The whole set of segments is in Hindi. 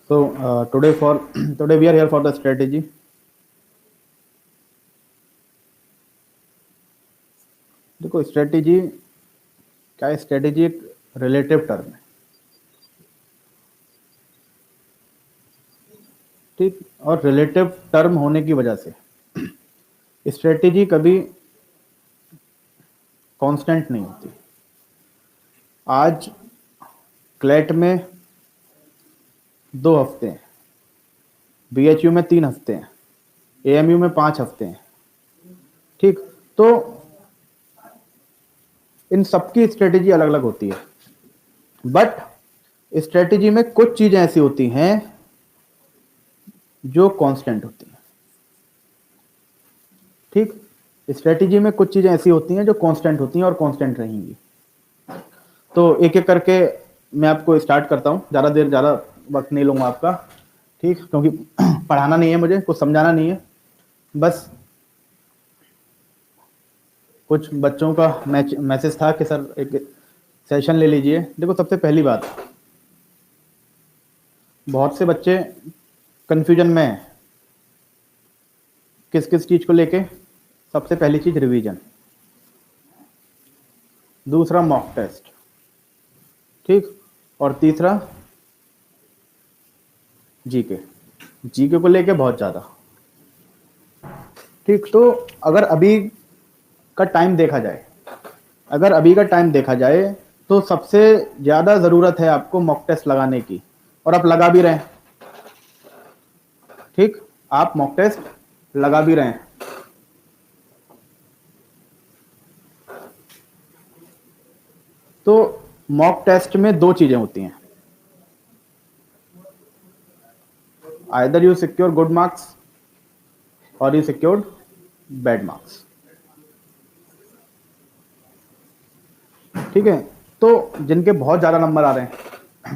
So today we are here for the strategy. देखो स्ट्रेटेजी क्या है? स्ट्रेटेजी एक रिलेटिव टर्म है, ठीक। और रिलेटिव टर्म होने की वजह से स्ट्रेटेजी कभी कांस्टेंट नहीं होती। आज क्लैट में 2 हफ्ते हैं, बीएचयू में 3 हफ्ते हैं, एएमयू में 5 हफ्ते हैं, ठीक। तो इन सबकी स्ट्रेटेजी अलग अलग होती है, बट स्ट्रेटेजी में कुछ चीजें ऐसी होती हैं जो कांस्टेंट होती हैं, ठीक। स्ट्रेटेजी में कुछ चीजें ऐसी होती हैं जो कांस्टेंट होती हैं और कांस्टेंट रहेंगी। तो एक एक करके मैं आपको स्टार्ट करता हूं, ज़्यादा वक्त नहीं लूंगा आपका, ठीक, क्योंकि पढ़ाना नहीं है मुझे, कुछ समझाना नहीं है, बस कुछ बच्चों का मैसेज था कि सर एक सेशन ले लीजिए। देखो सबसे पहली बात, बहुत से बच्चे कंफ्यूजन में हैं किस किस चीज़ को लेके। सबसे पहली चीज़ रिवीजन, दूसरा मॉक टेस्ट, ठीक, और तीसरा जीके। जीके को लेके बहुत ज़्यादा, ठीक। तो अगर अभी का टाइम देखा जाए तो सबसे ज़्यादा ज़रूरत है आपको मॉक टेस्ट लगाने की, और आप लगा भी रहे हैं, ठीक। आप मॉक टेस्ट लगा भी रहे हैं। तो मॉक टेस्ट में 2 चीजें होती हैं, either you secure good marks और यू सिक्योर्ड बैड मार्क्स, ठीक है। तो जिनके बहुत ज़्यादा नंबर आ रहे हैं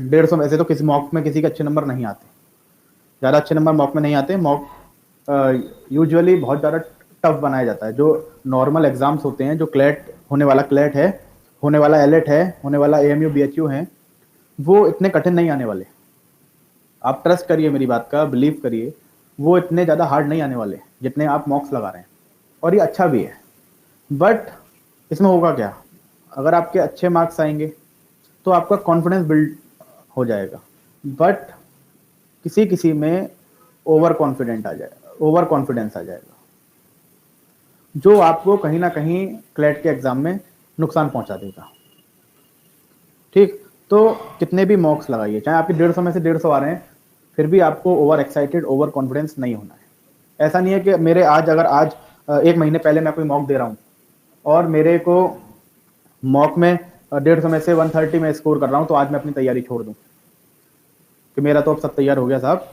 150 में से, तो किसी मॉक में किसी के अच्छे नंबर नहीं आते, ज़्यादा अच्छे नंबर मॉक में नहीं आते। मॉक यूजुअली बहुत ज़्यादा टफ बनाया जाता है। जो नॉर्मल एग्जाम्स होते हैं, जो क्लैट होने वाला क्लैट है, होने वाला एलेट है, होने वाला एएमयू बीएचयू है, वो इतने कठिन नहीं आने वाले। आप ट्रस्ट करिए मेरी बात का, बिलीव करिए, वो इतने ज़्यादा हार्ड नहीं आने वाले जितने आप मॉक्स लगा रहे हैं, और ये अच्छा भी है। बट इसमें होगा क्या, अगर आपके अच्छे मार्क्स आएंगे तो आपका कॉन्फिडेंस बिल्ड हो जाएगा, बट किसी किसी में ओवर कॉन्फिडेंस आ जाएगा, जो आपको कहीं ना कहीं क्लैट के एग्जाम में नुकसान पहुंचा देगा, ठीक। तो कितने भी मॉक्स लगाइए, चाहे आपके 150 में से 150 आ रहे हैं, फिर भी आपको ओवर एक्साइटेड, ओवर कॉन्फिडेंस नहीं होना है। ऐसा नहीं है कि मेरे आज 1 महीने पहले मैं कोई मॉक दे रहा हूँ और मेरे को मॉक में 150 में से 130 में स्कोर कर रहा हूँ, तो आज मैं अपनी तैयारी छोड़ दूँ कि मेरा तो अब सब तैयार हो गया साहब,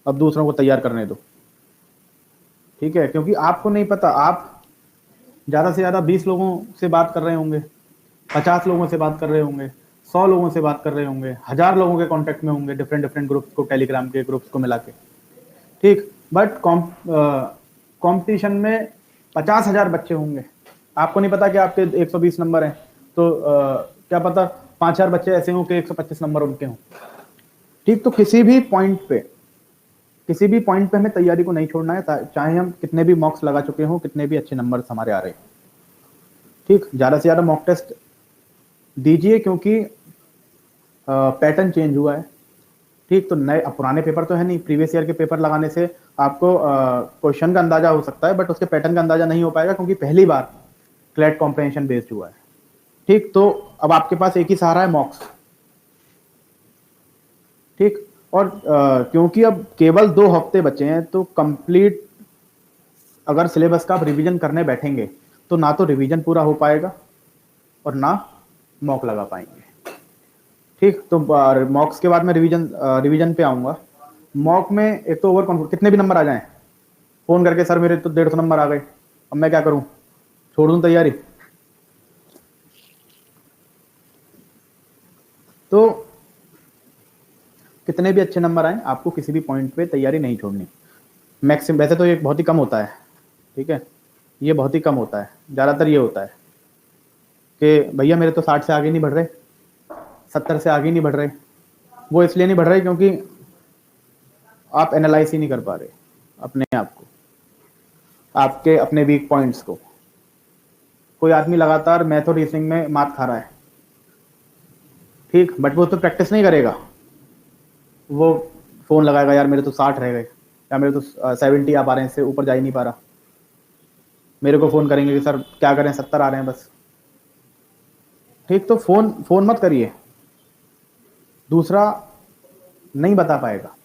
अब दूसरों को तैयार करने दो, ठीक है। क्योंकि आपको नहीं पता, आप ज़्यादा से ज़्यादा 20 लोगों से बात कर रहे होंगे, 50 लोगों से बात कर रहे होंगे, 100 लोगों से बात कर रहे होंगे, 1000 लोगों के कांटेक्ट में होंगे, डिफरेंट ग्रुप्स को, टेलीग्राम के ग्रुप्स को मिला के, ठीक। बट कंपटीशन में 50,000 बच्चे होंगे, आपको नहीं पता कि आपके 120 नंबर हैं, तो क्या पता 5,000 बच्चे ऐसे हों कि 125 नंबर उनके हों, ठीक। तो किसी भी पॉइंट पे हमें तैयारी को नहीं छोड़ना है, चाहे हम कितने भी मॉक्स लगा चुके हों, कितने भी अच्छे नंबर हमारे आ रहे हैं, ठीक। ज़्यादा से ज़्यादा मॉक टेस्ट दीजिए, क्योंकि पैटर्न चेंज हुआ है, ठीक। तो नए, पुराने पेपर तो है नहीं, प्रीवियस ईयर के पेपर लगाने से आपको क्वेश्चन का अंदाजा हो सकता है, बट उसके पैटर्न का अंदाजा नहीं हो पाएगा, क्योंकि पहली बार क्लैट कॉम्प्रिहेंशन बेस्ड हुआ है, ठीक। तो अब आपके पास एक ही सहारा है, मॉक्स, ठीक। और क्योंकि अब केवल 2 हफ्ते बचे हैं, तो कंप्लीट अगर सिलेबस का आप रिवीजन करने बैठेंगे तो ना तो रिवीजन पूरा हो पाएगा और ना मॉक लगा पाएंगे, ठीक। तो मॉक्स के बाद मैं रिवीजन पे आऊंगा। मॉक में एक तो ओवर कॉन्फिडेंस, कितने भी नंबर आ जाएं, फोन करके सर मेरे तो 150 नंबर आ गए, अब मैं क्या करूं, छोड़ दूं तैयारी? तो कितने भी अच्छे नंबर आए, आपको किसी भी पॉइंट पे तैयारी नहीं छोड़नी। मैक्सिमम, वैसे तो ये बहुत ही कम होता है, ठीक है, ये बहुत ही कम होता है, ज़्यादातर ये होता है कि भैया मेरे तो 60 से आगे नहीं बढ़ रहे, 70 से आगे नहीं बढ़ रहे। वो इसलिए नहीं बढ़ रहे क्योंकि आप एनालाइज ही नहीं कर पा रहे अपने आप को, आपके अपने वीक पॉइंट्स को। कोई आदमी लगातार मैथ और रीजनिंग में मात खा रहा है, ठीक, बट वो तो प्रैक्टिस नहीं करेगा। वो फोन लगाएगा, यार मेरे तो 60 रह गए, या मेरे तो 70 आ पा रहे हैं, इससे ऊपर जा ही नहीं पा रहा। मेरे को फोन करेंगे कि सर क्या करें, 70 आ रहे हैं बस, ठीक। तो फोन मत करिए। दूसरा, नहीं बता पाएगा,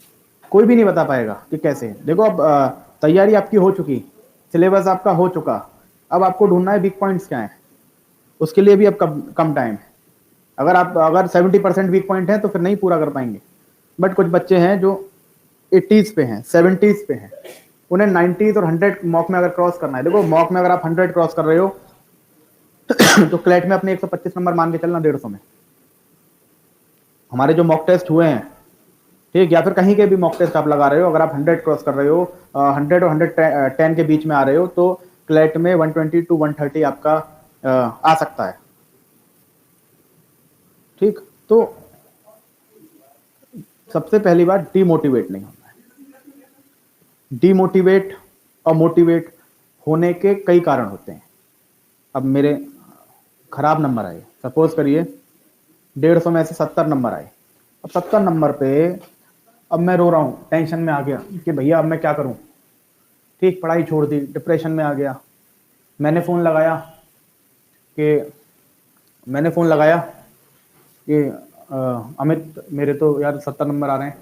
कोई भी नहीं बता पाएगा कि कैसे। देखो अब तैयारी आपकी हो चुकी, सिलेबस आपका हो चुका, अब आपको ढूंढना है वीक पॉइंट्स क्या है। उसके लिए भी अब कम टाइम है। अगर 70% वीक पॉइंट है तो फिर नहीं पूरा कर पाएंगे। बट कुछ बच्चे हैं जो 80s पे हैं, 70s पे हैं, उन्हें 90s और 100 मॉक में अगर क्रॉस करना है। देखो मॉक में अगर आप 100 क्रॉस कर रहे हो तो क्लैट में अपने 125 नंबर मान के चलना 150 में। हमारे जो मॉक टेस्ट हुए हैं, ठीक, या फिर कहीं के भी मॉक टेस्ट आप लगा रहे हो, अगर आप 100 क्रॉस कर रहे हो, 100 और 110 के बीच में आ रहे हो, तो क्लैट में 120 to 130 आपका आ सकता है, ठीक। तो सबसे पहली बात, डीमोटिवेट नहीं होना है। डीमोटिवेट और मोटिवेट होने के कई कारण होते हैं। अब मेरे खराब नंबर आए, सपोज करिए 150 में से 70 नंबर आए। अब 70 नंबर पे अब मैं रो रहा हूँ, टेंशन में आ गया कि भैया अब मैं क्या करूँ, ठीक, पढ़ाई छोड़ दी, डिप्रेशन में आ गया। मैंने फ़ोन लगाया कि अमित मेरे तो यार 70 नंबर आ रहे हैं।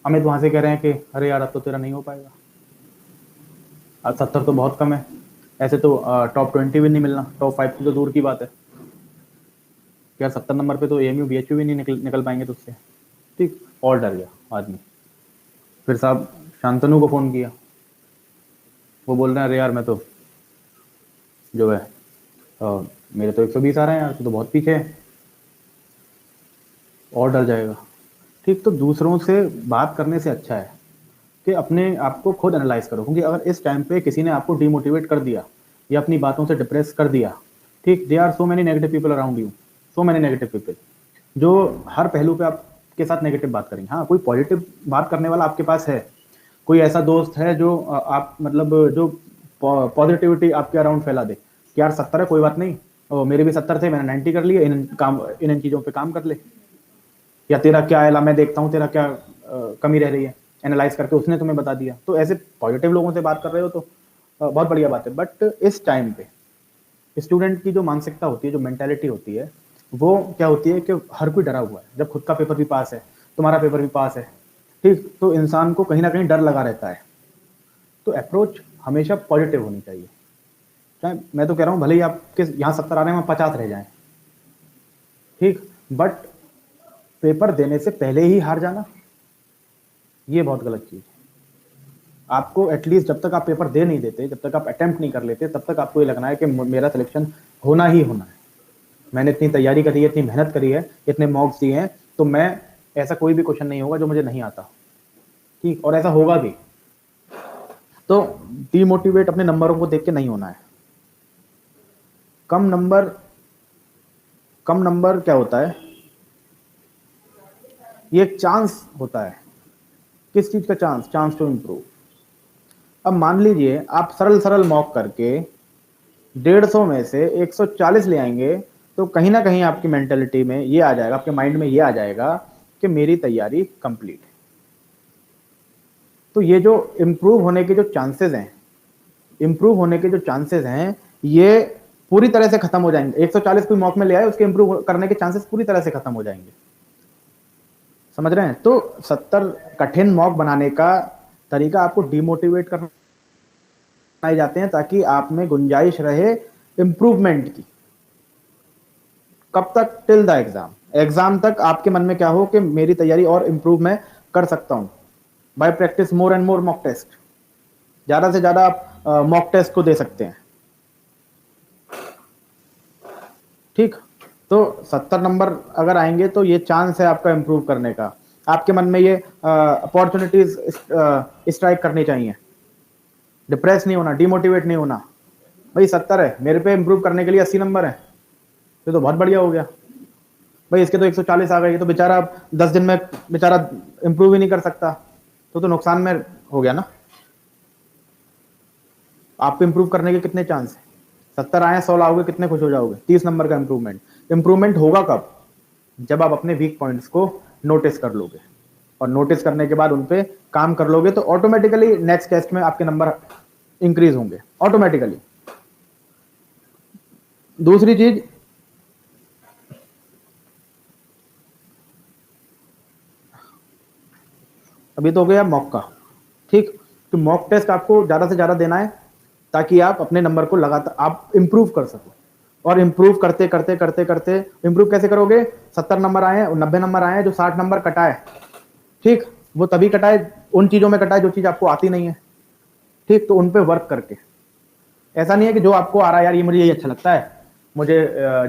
अमित वहाँ से कह रहे हैं कि अरे यार अब तो तेरा नहीं हो पाएगा, अब 70 तो बहुत कम है, ऐसे तो टॉप 20 भी नहीं मिलना, टॉप 5 की तो दूर की बात है। यार 70 नंबर पे तो AMU BHU भी नहीं निकल पाएंगे तुझसे, ठीक। और डर गया आदमी। फिर साहब शांतनु को फ़ोन किया, वो बोल रहे हैं अरे यार मैं तो जो है मेरे तो 120 आ रहे हैं यार, तो बहुत पीछे है। और डर जाएगा, ठीक। तो दूसरों से बात करने से अच्छा है कि अपने आप को खुद एनालाइज करो। क्योंकि अगर इस टाइम पे किसी ने आपको डिमोटिवेट कर दिया या अपनी बातों से डिप्रेस कर दिया, ठीक, they are so many negative people around you, so many negative people जो हर पहलू पे आपके साथ नेगेटिव बात करेंगे। हाँ, कोई पॉजिटिव बात करने वाला आपके पास है, कोई ऐसा दोस्त है जो आप मतलब जो पॉजिटिविटी आपके अराउंड फैला दे कि यार 70 है, कोई बात नहीं, और मेरे भी 70 थे, मैंने 90 कर लिए, इन चीज़ों पे काम कर ले, या तेरा क्या है, मैं देखता हूँ तेरा क्या कमी रह रही है, एनालाइज करके उसने तुम्हें बता दिया। तो ऐसे पॉजिटिव लोगों से बात कर रहे हो तो बहुत बढ़िया बात है। बट इस टाइम पे स्टूडेंट की जो मानसिकता होती है, जो मेंटालिटी होती है, वो क्या होती है कि हर कोई डरा हुआ है। जब खुद का पेपर भी पास है, तुम्हारा पेपर भी पास है, ठीक, तो इंसान को कहीं ना कहीं डर लगा रहता है। तो अप्रोच हमेशा पॉजिटिव होनी चाहिए। चाहे मैं तो कह रहा हूँ भले ही आपके यहाँ 70 आ रहे हैं, वहाँ 50 रह जाएं, ठीक, बट पेपर देने से पहले ही हार जाना, ये बहुत गलत चीज़ है। आपको एटलीस्ट जब तक आप पेपर दे नहीं देते, जब तक आप अटेम्प्ट नहीं कर लेते, तब तक आपको ये लगना है कि मेरा सिलेक्शन होना ही होना है। मैंने इतनी तैयारी करी है, इतनी मेहनत करी है, इतने मॉक्स दिए हैं, तो मैं ऐसा कोई भी क्वेश्चन नहीं होगा जो मुझे नहीं आता, ठीक, और ऐसा होगा भी। तो डीमोटिवेट अपने नंबरों को देख के नहीं होना है। कम नंबर क्या होता है, ये एक चांस होता है। किस चीज का चांस टू इम्प्रूव। अब मान लीजिए आप सरल मॉक करके 150 में से 140 ले आएंगे, तो कहीं ना कहीं आपकी मेंटेलिटी में ये आ जाएगा, आपके माइंड में ये आ जाएगा कि मेरी तैयारी कंप्लीट है। तो ये जो इम्प्रूव होने के जो चांसेस हैं, ये पूरी तरह से खत्म हो जाएंगे। 140 कोई मॉक में ले आए, उसके इम्प्रूव करने के चांसेस पूरी तरह से खत्म हो जाएंगे। समझ रहे हैं? तो 70 कठिन मॉक बनाने का तरीका आपको डिमोटिवेट करना जाते हैं, ताकि आप में गुंजाइश रहे इंप्रूवमेंट की। कब तक? टिल द एग्जाम तक आपके मन में क्या हो कि मेरी तैयारी और इंप्रूव मैं कर सकता हूं by practice more and more mock test. ज्यादा से ज्यादा आप मॉक टेस्ट को दे सकते हैं, ठीक। तो 70 नंबर अगर आएंगे तो ये चांस है आपका इंप्रूव करने का। आपके मन में ये अपॉर्चुनिटीज स्ट्राइक करनी चाहिए। डिप्रेस नहीं होना, डिमोटिवेट नहीं होना। भाई 70 है, मेरे पे इंप्रूव करने के लिए 80 नंबर है, तो बहुत बढ़िया हो गया। भाई इसके तो 140 आ गए, तो बेचारा 10 दिन में बेचारा इंप्रूव ही नहीं कर सकता, तो नुकसान में हो गया ना। आपको इंप्रूव करने के कितने चांस है? 70 आए 100 लाओगे, कितने खुश हो जाओगे? 30 नंबर का इंप्रूवमेंट। इंप्रूवमेंट होगा कब? जब आप अपने वीक पॉइंट्स को नोटिस कर लोगे, और नोटिस करने के बाद उन पे काम कर लोगे, तो ऑटोमेटिकली नेक्स्ट टेस्ट में आपके नंबर इंक्रीज होंगे ऑटोमेटिकली। दूसरी चीज, अभी तो हो गया मॉक का, ठीक। तो मॉक टेस्ट आपको ज्यादा से ज्यादा देना है ताकि आप अपने नंबर को लगातार आप इंप्रूव कर सको। और इंप्रूव करते करते करते करते इंप्रूव कैसे करोगे? 70 नंबर आए, 90 नंबर आए, जो 60 नंबर कटाए, ठीक, वो तभी कटाए, उन चीजों में कटाए जो चीज आपको आती नहीं है, ठीक। तो उन पे वर्क करके, ऐसा नहीं है कि जो आपको आ रहा है यार ये मुझे यही अच्छा लगता है, मुझे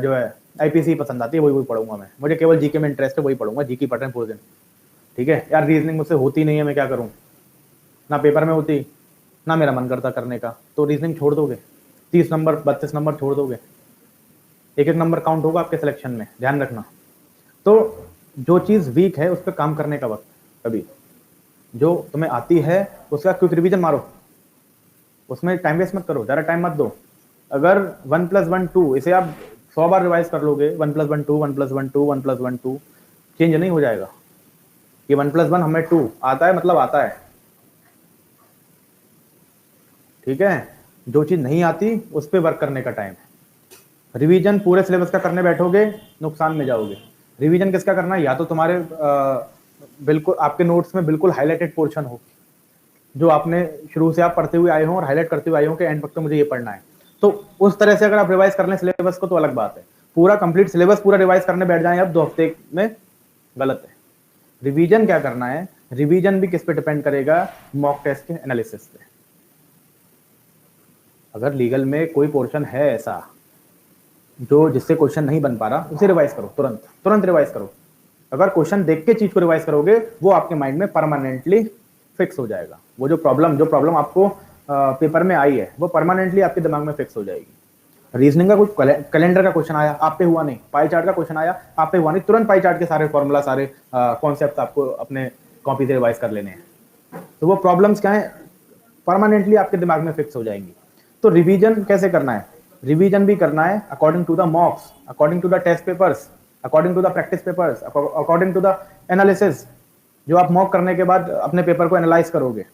जो है आईपीसी पसंद आती है, वही वही पढ़ूंगा मैं, मुझे केवल जीके में इंटरेस्ट है, वही पढ़ूंगा, जीके पढ़ रहे हैं पूरे दिन, ठीक है यार, रीजनिंग मुझसे होती नहीं है, मैं क्या करूं, ना पेपर में होती, ना मेरा मन करता करने का, तो रीजनिंग छोड़ दोगे, 30 नंबर 32 नंबर छोड़ दोगे, एक एक नंबर काउंट होगा आपके सिलेक्शन में, ध्यान रखना। तो जो चीज वीक है उस पर काम करने का वक्त, कभी जो तुम्हें आती है उसका क्विक रिवीजन मारो, उसमें टाइम वेस्ट मत करो, ज़्यादा टाइम मत दो। अगर 1 + 1 2 इसे आप 100 बार रिवाइज कर लोगे, 1 + 1 2 1 + 1 2 1 + 1 2, चेंज नहीं हो जाएगा। ये 1 + 1 हमें 2 आता है, मतलब आता है, ठीक है। जो चीज नहीं आती उस पर वर्क करने का टाइम है। रिवीजन पूरे सिलेबस का करने बैठोगे, नुकसान में जाओगे। रिवीजन किसका करना है? या तो तुम्हारे बिल्कुल आपके नोट्स में बिल्कुल हाईलाइटेड पोर्शन हो, जो आपने शुरू से आप पढ़ते हुए आए हो और हाईलाइट करते हुए आए हो कि एंड तक तो मुझे ये पढ़ना है, तो उस तरह से अगर आप रिवाइज कर लें सिलेबस को तो अलग बात है। पूरा कंप्लीट सिलेबस पूरा रिवाइज करने बैठ जाएं अब 2 हफ्ते में, गलत है। रिवीजन क्या करना है? रिवीजन भी किस पे डिपेंड करेगा? मॉक टेस्ट के एनालिसिस पे। अगर लीगल में कोई पोर्शन है ऐसा जो जिससे क्वेश्चन नहीं बन पा रहा, उसे रिवाइज करो, तुरंत तुरंत रिवाइज करो। अगर क्वेश्चन देख के चीज को रिवाइज करोगे, वो आपके माइंड में परमानेंटली फिक्स हो जाएगा। वो जो प्रॉब्लम आपको पेपर में आई है, वो परमानेंटली आपके दिमाग में फिक्स हो जाएगी। रीजनिंग का कुछ कैलेंडर का क्वेश्चन आया, आप पे हुआ नहीं, पाई चार्ट का क्वेश्चन आया, आप पे हुआ नहीं, तुरंत पाई चार्ट के सारे फॉर्मूला, सारे कॉन्सेप्ट आपको अपने कॉपी से रिवाइज कर लेने हैं। तो वो प्रॉब्लम्स क्या है? परमानेंटली आपके दिमाग में फिक्स हो जाएंगी। तो रिवीजन कैसे करना है? रिवीजन भी करना है according to the mocks, according to the test papers, according to the practice papers, according to the analysis, जो आप मॉक करने के बाद अपने पेपर को एनालाइज करोगे।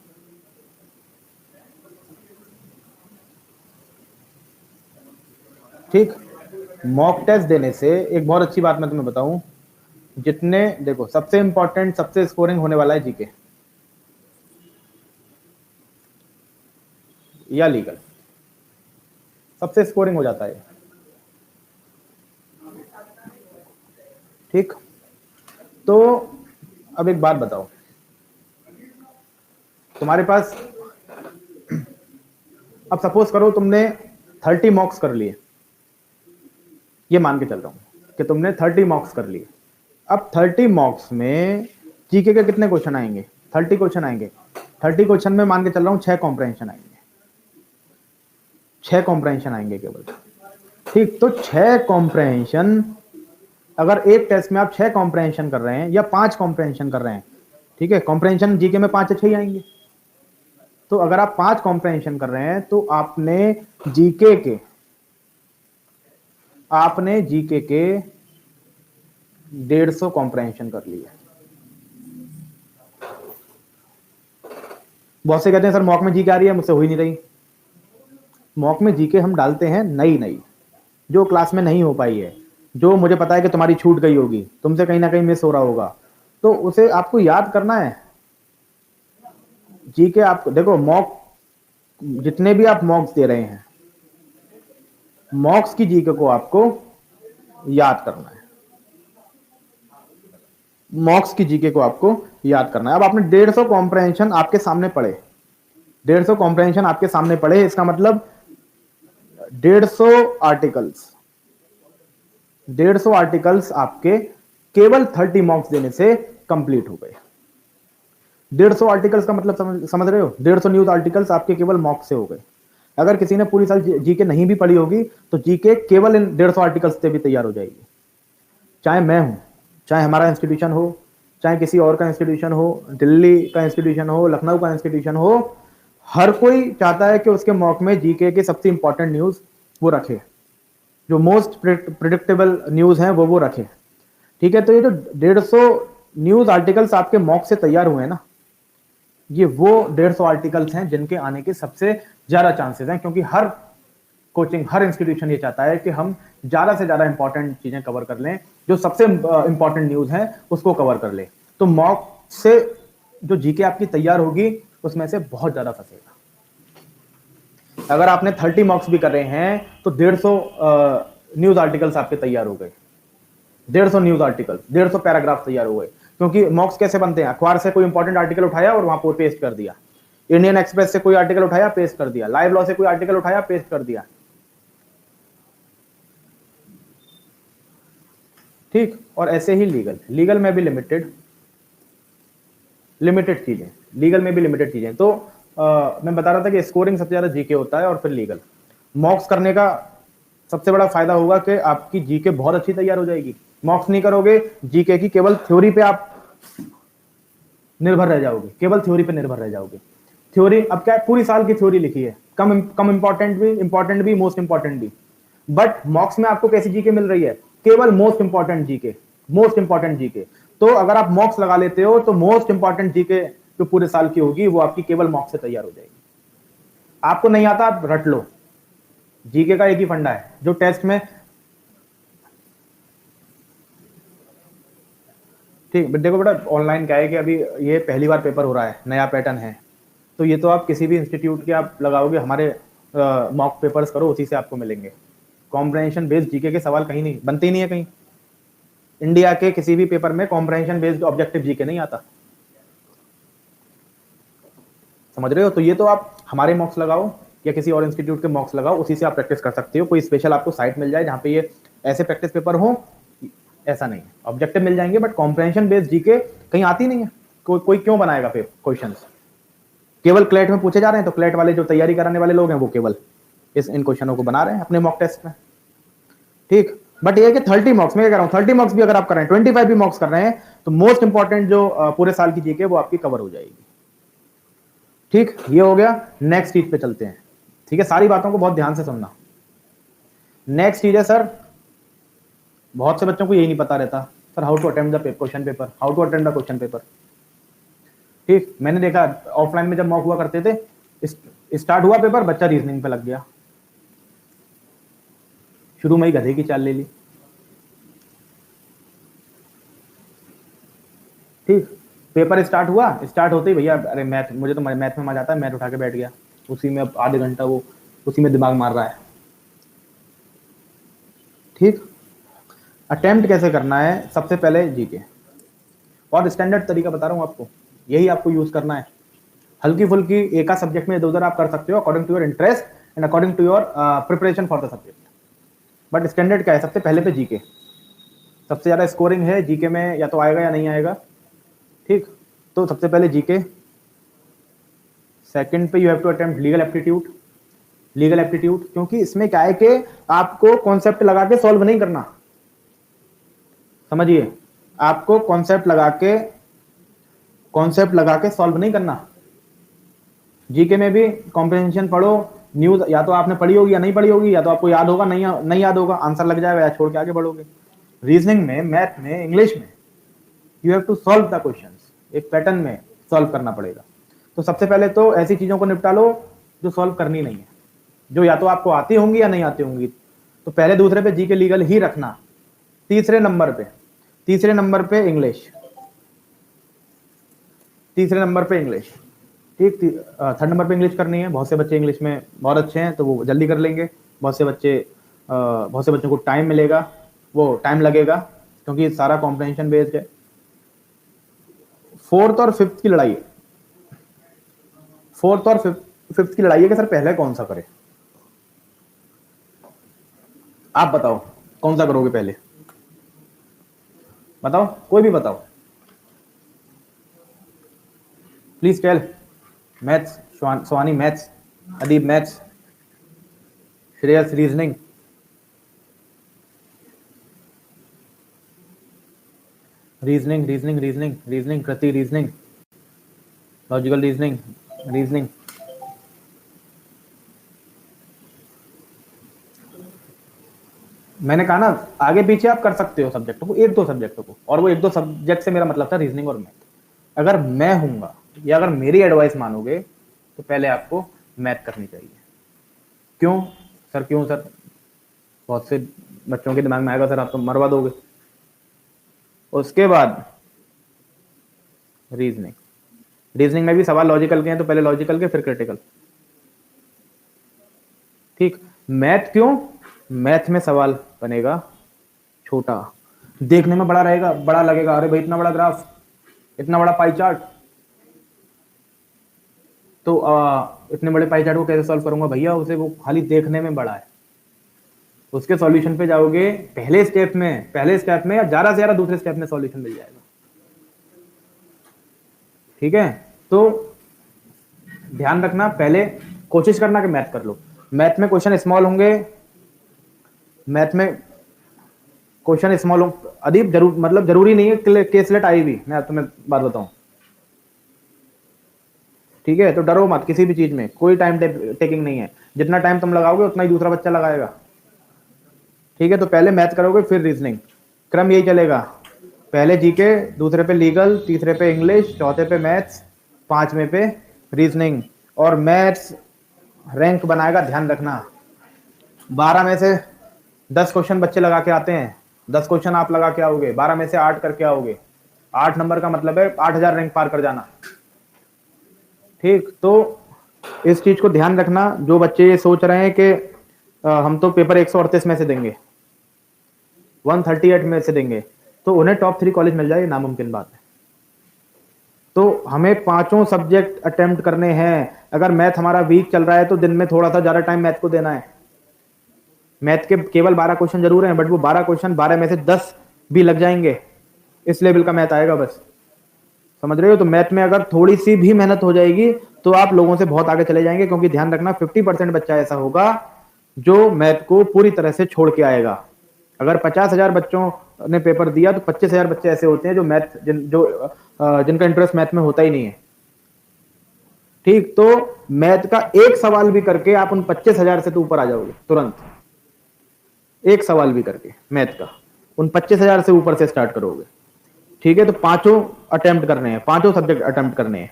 ठीक। मॉक टेस्ट देने से एक बहुत अच्छी बात मैं तुम्हें बताऊं, जितने देखो सबसे इंपॉर्टेंट, सबसे स्कोरिंग होने वाला है जीके या लीगल, सबसे स्कोरिंग हो जाता है, ठीक। तो अब एक बात बताओ, तुम्हारे पास, अब सपोज करो तुमने 30 मॉक्स कर लिए, ये मान के चल रहा हूं कि तुमने 30 मॉक्स कर लिए। अब 30 मॉक्स में जीके के कितने क्वेश्चन आएंगे? 30 क्वेश्चन आएंगे। 30 क्वेश्चन में मान के चल रहा हूं 6 कॉम्प्रहेंशन आएंगे, 6 कॉम्प्रहेंशन आएंगे केवल, ठीक। तो 6 कॉम्प्रहेंशन, अगर एक टेस्ट में आप 6 कॉम्प्रहेंशन कर रहे हैं या 5 कॉम्प्रहेंशन कर रहे हैं, ठीक है, कॉम्प्रहेंशन जीके में 5 अच्छे ही आएंगे। तो अगर आप 5 कॉम्प्रहेंशन कर रहे हैं तो आपने जीके के 150 कॉम्प्रहेंशन कर लिए। बहुत से कहते हैं सर मॉक में जीके आ रही है, मुझसे हो ही नहीं रही। मॉक में जीके हम डालते हैं नई नई, जो क्लास में नहीं हो पाई है, जो मुझे पता है कि तुम्हारी छूट गई होगी, तुमसे कहीं ना कहीं मिस हो रहा होगा, तो उसे आपको याद करना है। जीके आपको देखो, मॉक जितने भी आप मॉक्स दे रहे हैं, मॉक्स की जीके को आपको याद करना है, मॉक्स की जीके को आपको याद करना है। अब आपने 150 कॉम्प्रहेंशन आपके सामने पढ़े, 150 कॉम्प्रहेंशन आपके सामने पढ़े, इसका मतलब 150 आर्टिकल्स, 150 आर्टिकल्स आपके केवल 30 मॉक्स देने से कंप्लीट हो गए। 150 आर्टिकल्स का मतलब समझ रहे हो? 150 न्यूज आर्टिकल्स आपके केवल मॉक से हो गए। अगर किसी ने पूरी साल जीके नहीं भी पढ़ी होगी तो जीके केवल इन 150 आर्टिकल्स से भी तैयार हो जाएगी। चाहे मैं हूं, चाहे हमारा इंस्टीट्यूशन हो, चाहे किसी और का इंस्टीट्यूशन हो, दिल्ली का इंस्टीट्यूशन हो, लखनऊ का इंस्टीट्यूशन हो, हर कोई चाहता है कि उसके मॉक में जीके के सबसे इंपॉर्टेंट न्यूज वो रखे, जो मोस्ट प्रिडिक्टेबल न्यूज है वो रखे। ठीक है, तो ये जो 150 न्यूज आर्टिकल्स आपके मॉक से तैयार हुए हैं ना, ये वो 150 आर्टिकल्स हैं जिनके आने के सबसे ज्यादा चांसेस हैं, क्योंकि हर कोचिंग, हर इंस्टीट्यूशन ये चाहता है कि हम ज्यादा से ज्यादा इंपॉर्टेंट चीजें कवर कर लें, जो सबसे इंपॉर्टेंट न्यूज है उसको कवर कर ले। तो मॉक से जो जीके आपकी तैयार होगी उसमें से बहुत ज्यादा फंसेगा। अगर आपने 30 मॉक्स भी कर रहे हैं तो 150 न्यूज आर्टिकल्स आपके तैयार हो गए, 150 न्यूज आर्टिकल, 150 पैराग्राफ तैयार हो गए। क्योंकि मॉक्स कैसे बनते हैं, अखबार से कोई इंपॉर्टेंट आर्टिकल उठाया और वहां पर पेस्ट कर दिया, इंडियन एक्सप्रेस से कोई आर्टिकल उठाया पेस्ट कर दिया, लाइव लॉ से कोई आर्टिकल उठाया पेस्ट कर दिया, ठीक। और ऐसे ही लीगल में भी लिमिटेड चीजें, लीगल में भी लिमिटेड चीजें। तो मैं बता रहा था कि स्कोरिंग सबसे ज्यादा जीके होता है और फिर लीगल। मॉक्स करने का सबसे बड़ा फायदा होगा कि आपकी जीके बहुत अच्छी तैयार हो जाएगी। मॉक्स नहीं करोगे, जीके की केवल थ्योरी पे आप निर्भर रह जाओगे, केवल थ्योरी पे निर्भर रह जाओगे। थ्योरी अब क्या है, पूरी साल की थ्योरी लिखी है, कम इंपॉर्टेंट भी मोस्ट इंपॉर्टेंट भी। बट मॉक्स में आपको कैसी जीके मिल रही है, केवल मोस्ट इंपॉर्टेंट जीके। तो अगर आप मॉक्स लगा लेते हो तो मोस्ट इंपॉर्टेंट जीके जो पूरे साल की होगी वो आपकी केवल मॉक्स से तैयार हो जाएगी। आपको नहीं आता आप रट लो, जीके का एक ही फंडा है जो टेस्ट में, ठीक। देखो बेटा, ऑनलाइन क्या है कि अभी ये पहली बार पेपर हो रहा है, नया पैटर्न है, तो ये तो आप किसी भी इंस्टीट्यूट के आप लगाओगे, हमारे मॉक पेपर्स करो, उसी से आपको मिलेंगे। कॉम्प्रहेंशन बेस्ड जीके के सवाल कहीं नहीं बनते ही नहीं है कहीं। इंडिया के किसी भी पेपर में कॉम्प्रहेंशन बेस्ड ऑब्जेक्टिव जीके नहीं आता, समझ रहे हो। तो ये तो आप हमारे मॉक्स लगाओ या किसी और इंस्टीट्यूट के मॉक्स लगाओ, उसी से आप प्रैक्टिस कर सकते हो। कोई स्पेशल आपको साइट मिल जाए जहां पे ये ऐसे प्रैक्टिस पेपर हो, ऐसा नहीं है। ऑब्जेक्टिव मिल जाएंगे बट कॉम्प्रहेंशन बेस्ड जीके कहीं आती नहीं है। कोई क्यों बनाएगा फिर क्वेश्चंस, केवल क्लेट में पूछे जा रहे हैं, तो क्लेट वाले जो तैयारी कराने वाले लोग हैं वो केवल इन क्वेश्चनों को बना रहे हैं अपने मॉक टेस्ट में, ठीक। बट ये कि 30 मॉक्स, मैं कह रहा हूं 30 मॉक्स भी अगर आप कर रहे हैं, 25 भी मॉक्स कर रहे हैं, तो मोस्ट इंपॉर्टेंट जो पूरे साल की जीके वो आपकी कवर हो जाएगी, ठीक। ये हो गया। नेक्स्ट चीज पे चलते हैं, ठीक है। सारी बातों को बहुत ध्यान से सुनना। नेक्स्ट चीज है सर, बहुत से बच्चों को यही नहीं पता रहता sir, how to attempt the question paper, how to attempt the question paper, ठीक। मैंने देखा ऑफलाइन में जब मॉक हुआ करते थे, स्टार्ट हुआ पेपर, बच्चा रीजनिंग पे लग गया, शुरू में ही गधे की चाल ले ली, ठीक। पेपर स्टार्ट हुआ, स्टार्ट होते ही भैया अरे मैथ, मुझे तो मैथ में मजा आता है, मैथ उठा के बैठ गया, उसी में अब आधे घंटा वो उसी में दिमाग मार रहा है, ठीक। अटेम्प्ट कैसे करना है, सबसे पहले जीके, और स्टैंडर्ड तरीका बता रहा हूं आपको, यही आपको यूज करना है। हल्की फुल्की एक सब्जेक्ट में इधर उधर आप कर सकते हो according to your interest and according to your preparation for the subject. But standard क्या है, सबसे पहले पे जीके, सबसे ज्यादा स्कोरिंग है जीके में, या तो आएगा या नहीं आएगा, ठीक। तो सबसे पहले जीके, सेकंड पे you have to attempt legal aptitude, क्योंकि इसमें क्या है कि आपको कॉन्सेप्ट लगा के सॉल्व नहीं करना, समझिए, आपको कॉन्सेप्ट लगा के सॉल्व नहीं करना। जीके में भी कॉम्प्रिहेंशन पढ़ो, न्यूज या तो आपने पढ़ी होगी या नहीं पढ़ी होगी, या तो आपको याद होगा, नहीं याद होगा, आंसर लग जाएगा या छोड़ के आगे बढ़ोगे। रीजनिंग में, मैथ में, इंग्लिश में you have to solve the questions, एक पैटर्न में सॉल्व करना पड़ेगा। तो सबसे पहले तो ऐसी चीजों को निपटा लो जो सॉल्व करनी नहीं है, जो या तो आपको आती होंगी या नहीं आती होंगी। तो पहले दूसरे पे जीके लीगल ही रखना। तीसरे नंबर पे इंग्लिश, ठीक। थर्ड नंबर पे इंग्लिश करनी है। बहुत से बच्चे इंग्लिश में बहुत अच्छे हैं तो वो जल्दी कर लेंगे, बहुत से बच्चों को टाइम मिलेगा, वो टाइम लगेगा, क्योंकि सारा कॉम्प्रिहेंशन बेस्ड है। फोर्थ और फिफ्थ की लड़ाई है कि सर पहले कौन सा करे, आप बताओ कौन सा करोगे पहले, बताओ, कोई भी बताओ, please tell. Maths, Swani maths, Adeeb maths, Shreyas reasoning, reasoning reasoning reasoning reasoning Kriti, reasoning, logical reasoning, reasoning. मैंने कहा ना आगे पीछे आप कर सकते हो सब्जेक्टों को, एक दो सब्जेक्टों को, और वो एक दो सब्जेक्ट से मेरा मतलब था रीजनिंग और मैथ। अगर मैं हूंगा या अगर मेरी एडवाइस मानोगे तो पहले आपको मैथ करनी चाहिए। क्यों सर, क्यों सर? बहुत से बच्चों के दिमाग में आएगा सर आप तो मरवा दोगे। उसके बाद रीजनिंग, रीजनिंग में भी सवाल लॉजिकल के हैं तो पहले लॉजिकल के फिर क्रिटिकल। ठीक। मैथ क्यों? मैथ में सवाल बनेगा छोटा, देखने में बड़ा रहेगा, बड़ा लगेगा, अरे भाई इतना बड़ा ग्राफ, इतना बड़ा पाई चार्ट, तो इतने बड़े पाई चार्ट को कैसे सॉल्व करूंगा भैया, उसे वो खाली देखने में बड़ा है। उसके सॉल्यूशन पे जाओगे पहले स्टेप में या ज्यादा से ज्यादा दूसरे स्टेप में सॉल्यूशन मिल जाएगा। ठीक है, तो ध्यान रखना, पहले कोशिश करना कि मैथ कर लो। मैथ में क्वेश्चन स्मॉल होंगे, मैथ में क्वेश्चन स्मॉल हो, अदीप जरूरी नहीं है केसलेट आई भी, मैं तुम्हें बात बताऊं। ठीक है, तो डरो मत किसी भी चीज में, कोई टाइम टेकिंग नहीं है, जितना टाइम तुम लगाओगे उतना ही दूसरा बच्चा लगाएगा। ठीक है, तो पहले मैथ करोगे फिर रीजनिंग, क्रम यही चलेगा। पहले जीके, दूसरे पे लीगल, तीसरे पे इंग्लिश, चौथे पे मैथ्स, पांचवें पे रीजनिंग। और मैथ्स रैंक बनाएगा, ध्यान रखना। 12 में से 10 क्वेश्चन बच्चे लगा के आते हैं, 10 क्वेश्चन आप लगा के आओगे, 12 में से 8 करके आओगे। 8 नंबर का मतलब है 8000 रैंक पार कर जाना। ठीक, तो इस चीज को ध्यान रखना। जो बच्चे ये सोच रहे हैं कि हम तो पेपर 138 में से देंगे, 138 में से देंगे, तो उन्हें टॉप 3 कॉलेज मिल जाए, नामुमकिन बात है। तो हमें पांचों सब्जेक्ट अटेम्प्ट करने हैं। अगर मैथ हमारा वीक चल रहा है तो दिन में थोड़ा सा ज्यादा टाइम मैथ को देना है। मैथ के केवल 12 क्वेश्चन जरूर हैं, बट वो 12 क्वेश्चन 12 में से 10 भी लग जाएंगे, इस लेवल का मैथ आएगा बस। समझ रहे हो? तो मैथ में अगर थोड़ी सी भी मेहनत हो जाएगी तो आप लोगों से बहुत आगे चले जाएंगे, क्योंकि ध्यान रखना 50% बच्चा ऐसा होगा जो मैथ को पूरी तरह से छोड़ के आएगा। अगर 50,000 बच्चों ने पेपर दिया तो 25,000 बच्चे ऐसे होते हैं जो जिनका इंटरेस्ट मैथ में होता ही नहीं है। ठीक, तो मैथ का एक सवाल भी करके आप उन 25,000 से तो ऊपर आ जाओगे तुरंत। एक सवाल भी करके मैथ का उन 25,000 से ऊपर से स्टार्ट करोगे। ठीक है, तो पांचों अटेम्प्ट करने हैं, पांचों सब्जेक्ट अटेम्प्ट करने हैं।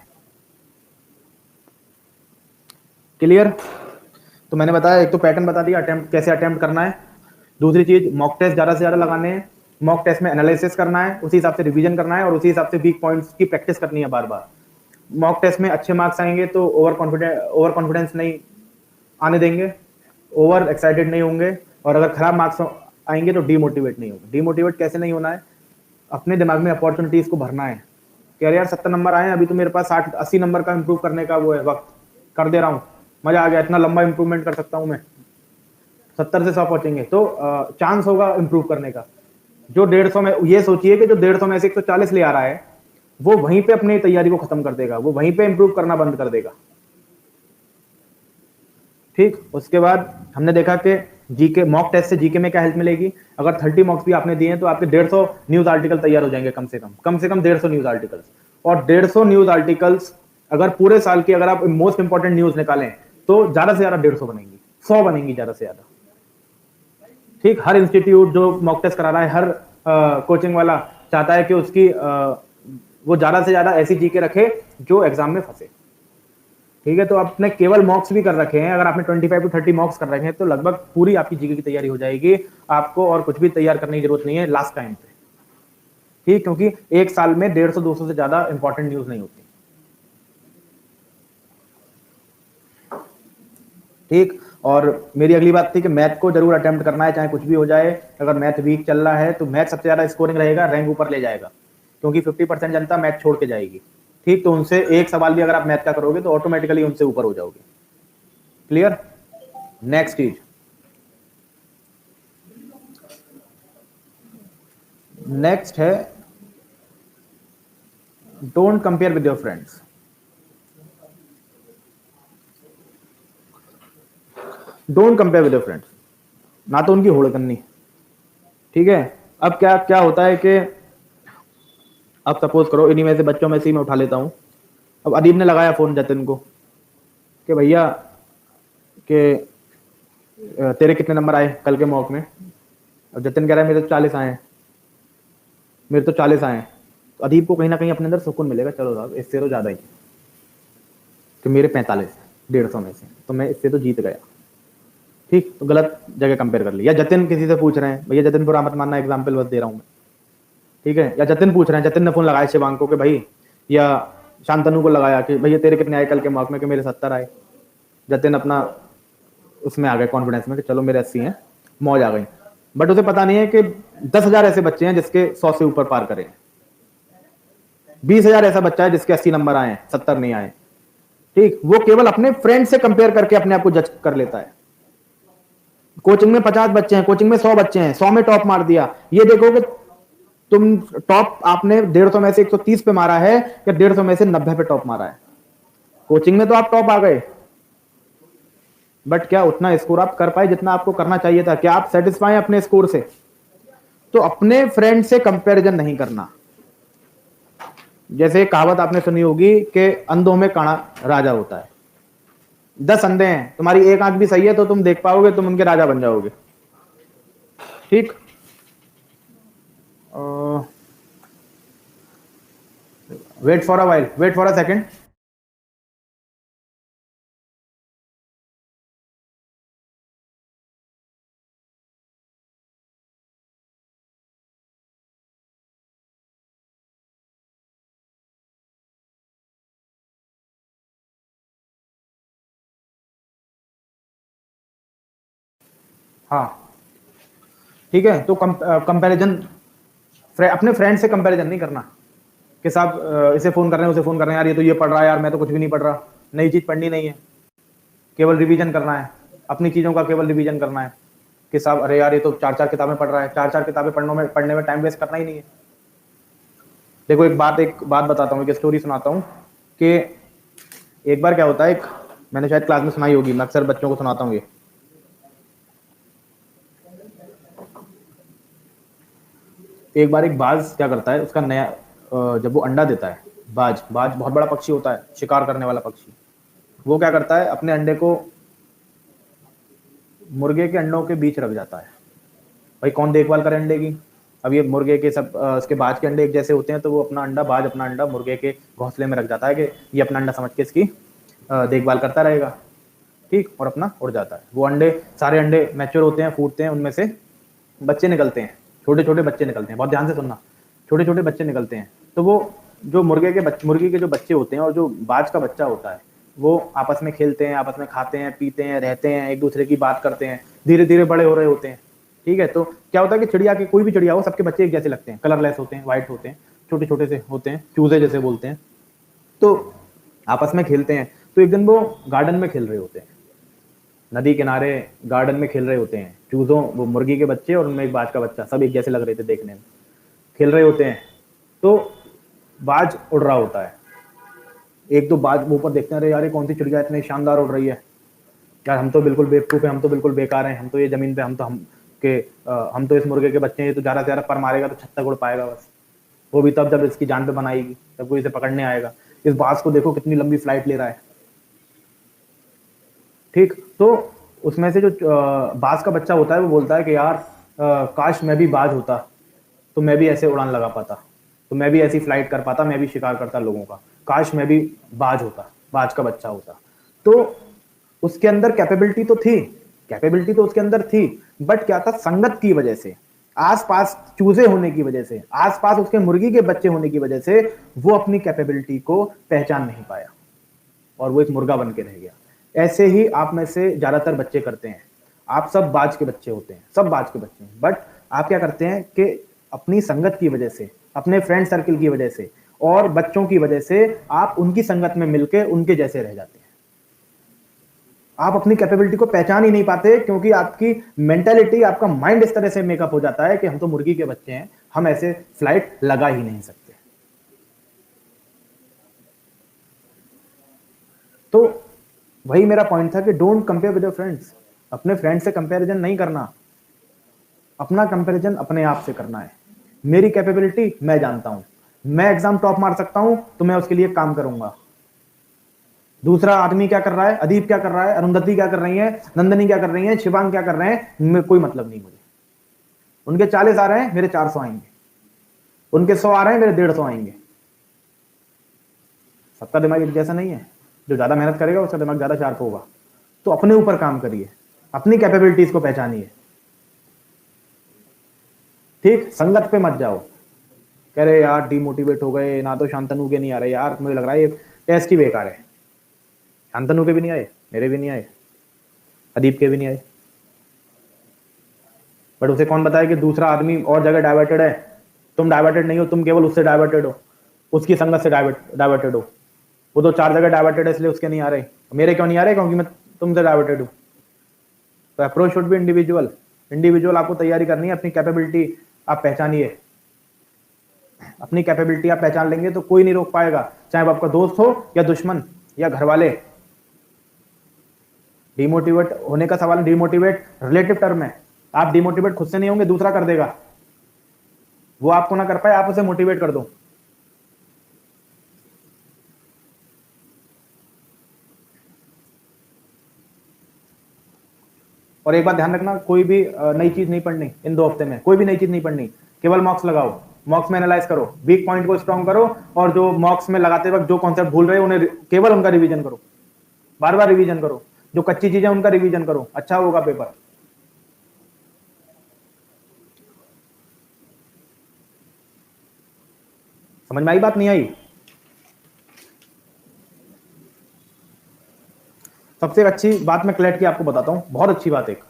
क्लियर? तो मैंने बताया, एक तो पैटर्न बता दिया अटेम्प्ट कैसे अटेम्प्ट करना है। दूसरी चीज मॉक टेस्ट ज्यादा से ज्यादा लगाने हैं। मॉक टेस्ट में एनालिसिस करना है, उसी हिसाब से रिवीजन करना है और उसी हिसाब से वीक पॉइंट्स की प्रैक्टिस करनी है बार बार। मॉक टेस्ट में अच्छे मार्क्स आएंगे तो ओवर कॉन्फिडेंस नहीं आने देंगे, ओवर एक्साइटेड नहीं होंगे, और अगर खराब मार्क्स आएंगे तो डीमोटिवेट नहीं होंगे। डीमोटिवेट कैसे नहीं होना है? अपने दिमाग में अपॉर्चुनिटीज को भरना है कि अरे यार 70 नंबर आए, अभी तो मेरे पास 60-80 नंबर का इंप्रूव करने का वो है, वक्त कर दे रहा हूँ, मजा आ गया, इतना लंबा इंप्रूवमेंट कर सकता हूँ मैं, 70 से 100 पहुंचेंगे तो चांस होगा इंप्रूव करने का। जो 150 में, ये सोचिए कि जो 150 में से 140 ले आ रहा है वो वहीं पे अपनी तैयारी को खत्म कर देगा, वो वहीं पे इंप्रूव करना बंद कर देगा। ठीक, उसके बाद हमने देखा कि जीके मॉक टेस्ट से जीके में क्या हेल्प मिलेगी। अगर 30 मॉक्स भी आपने दिए हैं तो आपके 150 न्यूज आर्टिकल तैयार हो जाएंगे, कम से कम 150 न्यूज आर्टिकल्स। और 150 न्यूज आर्टिकल्स अगर पूरे साल की अगर आप मोस्ट इंपॉर्टेंट न्यूज निकालें तो ज्यादा से ज्यादा 150 बनेंगी, 100 बनेंगी ज्यादा से ज्यादा। ठीक, हर इंस्टीट्यूट जो मॉक टेस्ट करा रहा है, हर कोचिंग वाला चाहता है कि उसकी वो ज्यादा से ज्यादा ऐसी जीके रखे जो एग्जाम में फंसे। ठीक है, तो आपने केवल मॉक्स भी कर रखे हैं, अगर आपने 25 to 30 मॉक्स कर रखे हैं तो लगभग पूरी आपकी जीके की तैयारी हो जाएगी। आपको और कुछ भी तैयार करने की जरूरत नहीं है लास्ट टाइम पे। ठीक, क्योंकि एक साल में 150-200 से ज्यादा इंपॉर्टेंट न्यूज नहीं होती। ठीक, और मेरी अगली बात थी कि मैथ को जरूर अटेम्प्ट करना है, चाहे कुछ भी हो जाए। अगर मैथ वीक चल रहा है तो मैथ सबसे ज्यादा स्कोरिंग रहेगा, रैंक ऊपर ले जाएगा, क्योंकि 50% जनता मैथ छोड़ के जाएगी। ठीक, तो उनसे एक सवाल भी अगर आप मैथ का करोगे तो ऑटोमेटिकली उनसे ऊपर हो जाओगे। क्लियर? नेक्स्ट चीज, नेक्स्ट है don't compare with your friends. Don't compare with your friends, ना तो उनकी होड़ करनी। ठीक है, अब क्या क्या होता है कि अब सपोज करो इन्हीं में से बच्चों में से ही मैं उठा लेता हूँ। अब अदीब ने लगाया फोन जतिन को कि भैया कि तेरे कितने नंबर आए कल के मॉक में। अब जतिन कह रहा है मेरे तो 40 आए हैं, मेरे तो 40 आए हैं। तो अदीब को कहीं ना कहीं अपने अंदर सुकून मिलेगा, चलो साहब इससे तो ज़्यादा ही कि मेरे 45 150 में से, तो मैं इससे तो जीत गया। ठीक, तो गलत जगह कंपेयर कर लिया। या जतिन किसी से पूछ रहे हैं, भैया जतिन बुरा मत मानना, एग्जाम्पल बस दे रहा हूँ मैं, ठीक है। या जतिन पूछ रहे हैं, जतिन ने फोन लगाया शिवांग को कि भाई, या शांतनु को लगाया कि भैया तेरे कितने आए कल के मार्क में, कि मेरे 70 आए। जतिन अपना उसमें आ गए कॉन्फिडेंस में कि चलो मेरे 80 हैं, मौज आ गई। बट उसे पता नहीं है कि 10,000 ऐसे बच्चे हैं जिसके 100 से ऊपर पार करें, 20,000 ऐसा बच्चा है जिसके 80 नंबर आए, 70 नहीं आए। ठीक, वो केवल अपने फ्रेंड से कंपेयर करके अपने आप को जज कर लेता है। कोचिंग में 50 बच्चे हैं, कोचिंग में 100 बच्चे हैं, 100 में टॉप मार दिया। ये देखो कि तुम टॉप आपने 150 में से 130 पे मारा है या 150 में से 90 पे टॉप मारा है। कोचिंग में तो आप टॉप आ गए, बट क्या उतना स्कोर आप कर पाए जितना आपको करना चाहिए था? क्या आप सेटिस्फाई अपने स्कोर से? तो अपने फ्रेंड से कंपैरिजन नहीं करना। जैसे कहावत आपने सुनी होगी कि अंधों में काना राजा होता है। 10 अंधे हैं, तुम्हारी एक आंख भी सही है तो तुम देख पाओगे, तुम उनके राजा बन जाओगे। ठीक, wait for a while, wait for a second. हाँ ठीक है, तो कंपैरिजन अपने फ्रेंड से कंपैरिजन नहीं करना कि साहब इसे फोन कर रहे हैं, उसे फोन कर रहे हैं, यार ये तो ये पढ़ रहा है, यार मैं तो कुछ भी नहीं पढ़ रहा। नई चीज पढ़नी नहीं है, केवल रिवीजन करना है, अपनी चीजों का केवल रिवीजन करना है कि साहब अरे यार ये तो 4-4 किताबें पढ़ रहा है, 4-4 किताबें पढ़ने में टाइम वेस्ट करना ही नहीं है। देखो एक बात बताता हूँ, एक स्टोरी सुनाता हूँ कि एक बार क्या होता है, मैंने शायद क्लास में सुनाई होगी, मैं अक्सर बच्चों को सुनाता हूँ ये। एक बार एक बाज क्या करता है, उसका नया जब वो अंडा देता है, बाज बहुत बड़ा पक्षी होता है, शिकार करने वाला पक्षी। वो क्या करता है, अपने अंडे को मुर्गे के अंडों के बीच रख जाता है। भाई कौन देखभाल करे अंडे की? अब ये मुर्गे के सब उसके बाज के अंडे एक जैसे होते हैं, तो वो बाज अपना अंडा मुर्गे के घोंसले में रख जाता है कि ये अपना अंडा समझ के इसकी देखभाल करता रहेगा। ठीक, और अपना उड़ जाता है। वो अंडे, सारे अंडे मैच्योर होते हैं, फूटते हैं, उनमें से बच्चे निकलते हैं, छोटे छोटे बच्चे निकलते हैं। बहुत ध्यान से सुनना, छोटे छोटे बच्चे निकलते हैं। तो वो जो मुर्गी के जो बच्चे होते हैं और जो बाज का बच्चा होता है, वो आपस में खेलते हैं, आपस में खाते हैं, पीते हैं, रहते हैं, एक दूसरे की बात करते हैं, धीरे धीरे बड़े हो रहे होते हैं। ठीक है, तो क्या होता है कि चिड़िया की, कोई भी चिड़िया हो, सबके बच्चे एक जैसे लगते हैं, कलरलेस होते हैं, व्हाइट होते हैं, छोटे छोटे से होते हैं, चूजे जैसे बोलते हैं। तो आपस में खेलते हैं। तो एक दिन वो गार्डन में खेल रहे होते हैं, नदी किनारे गार्डन में खेल रहे होते हैं। चूजों, वो मुर्गी के बच्चे और उनमें एक बाज का बच्चा, सब एक जैसे लग रहे थे देखने में, खेल रहे होते हैं। तो बाज उड़ रहा होता है। एक तो बाज ऊपर देखते हैं, अरे यार ये कौन सी चिड़िया इतनी शानदार उड़ रही है, यार हम तो बिल्कुल बेवकूफ है, हम तो बिल्कुल बेकार हैं, हम तो ये जमीन पे हम तो इस मुर्गे के बच्चे हैं, ये तो ज्यादा से ज्यादा पर मारेगा तो छत तक उड़ पाएगा बस, वो भी तब जब इसकी जान पे बनाएगी, तब कोई इसे पकड़ने आएगा। इस बाज को देखो कितनी लंबी फ्लाइट ले रहा है। ठीक, तो उसमें से जो बाज का बच्चा होता है वो बोलता है कि यार काश मैं भी बाज होता तो मैं भी ऐसे उड़ान लगा पाता, तो मैं भी ऐसी फ्लाइट कर पाता, मैं भी शिकार करता लोगों का। काश मैं भी बाज होता, बाज का बच्चा होता। तो उसके अंदर कैपेबिलिटी तो थी, कैपेबिलिटी तो उसके अंदर थी, बट क्या था, संगत की वजह से, आसपास चूजे होने की वजह से, आसपास उसके मुर्गी के बच्चे होने की वजह से वो अपनी कैपेबिलिटी को पहचान नहीं पाया और वो एक मुर्गा बन के रह गया। ऐसे ही आप में से ज्यादातर बच्चे करते हैं। आप सब बाज के बच्चे होते हैं, सब बाज के बच्चे हैं, बट आप क्या करते हैं कि अपनी संगत की वजह से, अपने फ्रेंड सर्किल की वजह से और बच्चों की वजह से आप उनकी संगत में मिलकर उनके जैसे रह जाते हैं। आप अपनी कैपेबिलिटी को पहचान ही नहीं पाते क्योंकि आपकी मेंटालिटी, आपका माइंड इस तरह से मेकअप हो जाता है कि हम तो मुर्गी के बच्चे हैं, हम ऐसे फ्लाइट लगा ही नहीं सकते। तो वही मेरा पॉइंट था कि don't compare with your friends. अपने फ्रेंड से कंपैरिजन नहीं करना, अपना कंपैरिजन अपने आप से करना है। मेरी कैपेबिलिटी मैं जानता हूं, मैं एग्जाम टॉप मार सकता हूं तो मैं उसके लिए काम करूंगा। दूसरा आदमी क्या कर रहा है, अदीप क्या कर रहा है, अरुंधति क्या कर रही है, नंदनी क्या कर रही है, शिवांग क्या कर रहे हैं, कोई मतलब नहीं मुझे। उनके 40 आ रहे हैं, मेरे 400 आएंगे। उनके 100 आ रहे हैं, मेरे 150 आएंगे। सबका दिमाग एक जैसा नहीं है। जो ज्यादा मेहनत करेगा उसका दिमाग ज्यादा शार्प होगा। तो अपने ऊपर काम करिए, अपनी कैपेबिलिटीज को पहचानिए। ठीक, संगत पे मत जाओ। कह रहे यार डिमोटिवेट हो गए ना, तो शांतनु के नहीं आ रहे यार, मुझे लग रहा है ये टेस्ट ही बेकार है। शांतनु के भी नहीं आए, मेरे भी नहीं आए, अदीप के भी नहीं आए। बट उसे कौन बताया कि दूसरा आदमी और जगह डाइवर्टेड है। तुम डाइवर्टेड नहीं हो, तुम केवल उससे डाइवर्टेड हो, उसकी संगत से डाइवर्टेड हो। वो तो 4 जगह डाइवर्टेड है, इसलिए उसके नहीं आ रहे। मेरे क्यों नहीं आ रहे? क्योंकि मैं तुमसे डाइवर्टेड हूँ। तो approach should be individual. Individual आपको तैयारी करनी है, अपनी कैपेबिलिटी आप पहचानिए। अपनी कैपेबिलिटी आप पहचान लेंगे तो कोई नहीं रोक पाएगा, चाहे वो आपका दोस्त हो या दुश्मन या घर वाले। डिमोटिवेट होने का सवाल, डिमोटिवेट रिलेटिव टर्म है। आप डिमोटिवेट खुद से नहीं होंगे, दूसरा कर देगा। वो आपको ना कर पाए, आप उसे मोटिवेट कर दो। और एक बात ध्यान रखना, कोई भी नई चीज नहीं पढ़नी इन 2 हफ्ते में, कोई भी नई चीज नहीं पढ़नी। केवल मॉक्स लगाओ, मॉक्स में एनालाइज करो, वीक पॉइंट को स्ट्रॉन्ग करो, और जो मॉक्स में लगाते वक्त जो कॉन्सेप्ट भूल रहे हो उन्हें केवल उनका रिवीजन करो, बार बार रिवीजन करो। जो कच्ची चीजें उनका रिवीजन करो, अच्छा होगा पेपर। समझ में आई बात, नहीं आई? सबसे अच्छी बात मैं क्लैट की आपको बताता हूं, बहुत अच्छी बात एक।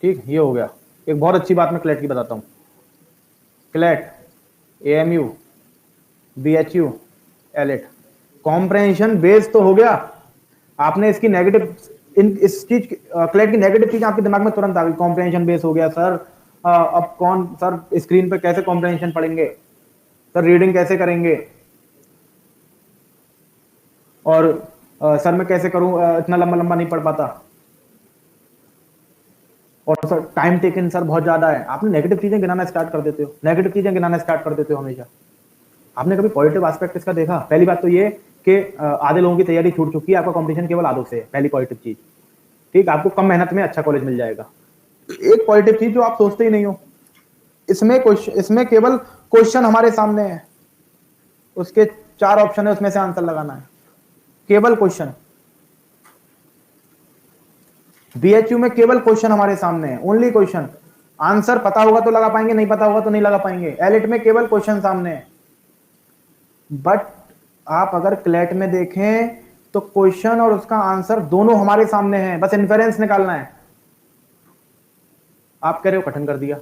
ठीक, ये हो गया। एक बहुत अच्छी बात मैं क्लैट की बताता हूं। CLAT, AMU, BHU, AILET, comprehension base तो हो गया। आपने इसकी नेगेटिव, इस चीज क्लैट की नेगेटिव चीज आपके दिमाग में तुरंत आ गई। कॉम्प्रहेंशन बेस हो गया सर, अब कौन सर स्क्रीन पे कैसे कॉम्प्रहेंशन पढ़ेंगे, सर रीडिंग कैसे करेंगे, और सर मैं कैसे करूं, इतना लंबा लंबा नहीं पढ़ पाता, और सर टाइम टेकन सर बहुत ज्यादा है। आपने नेगेटिव चीजें गिनाना स्टार्ट कर देते हो, नेगेटिव चीजें गिनाना स्टार्ट कर देते हो हमेशा। आपने कभी पॉजिटिव एस्पेक्ट इसका देखा? पहली बात तो ये कि आधे लोगों की तैयारी छूट चुकी है, आपका कंपटीशन केवल आधों से है। पहली पॉजिटिव चीज। ठीक, आपको कम मेहनत में अच्छा कॉलेज मिल जाएगा। एक पॉजिटिव चीज जो आप सोचते ही नहीं हो, इसमें केवल क्वेश्चन हमारे सामने है, उसके 4 ऑप्शन है, उसमें से आंसर लगाना है, केवल क्वेश्चन। बीएचयू में केवल क्वेश्चन हमारे सामने है, ओनली क्वेश्चन। आंसर पता होगा तो लगा पाएंगे, नहीं पता होगा तो नहीं लगा पाएंगे। एलिट में केवल क्वेश्चन सामने है। बट आप अगर क्लैट में देखें तो क्वेश्चन और उसका आंसर दोनों हमारे सामने हैं, बस इन्फेरेंस निकालना है। आप कह रहे हो कठिन कर दिया,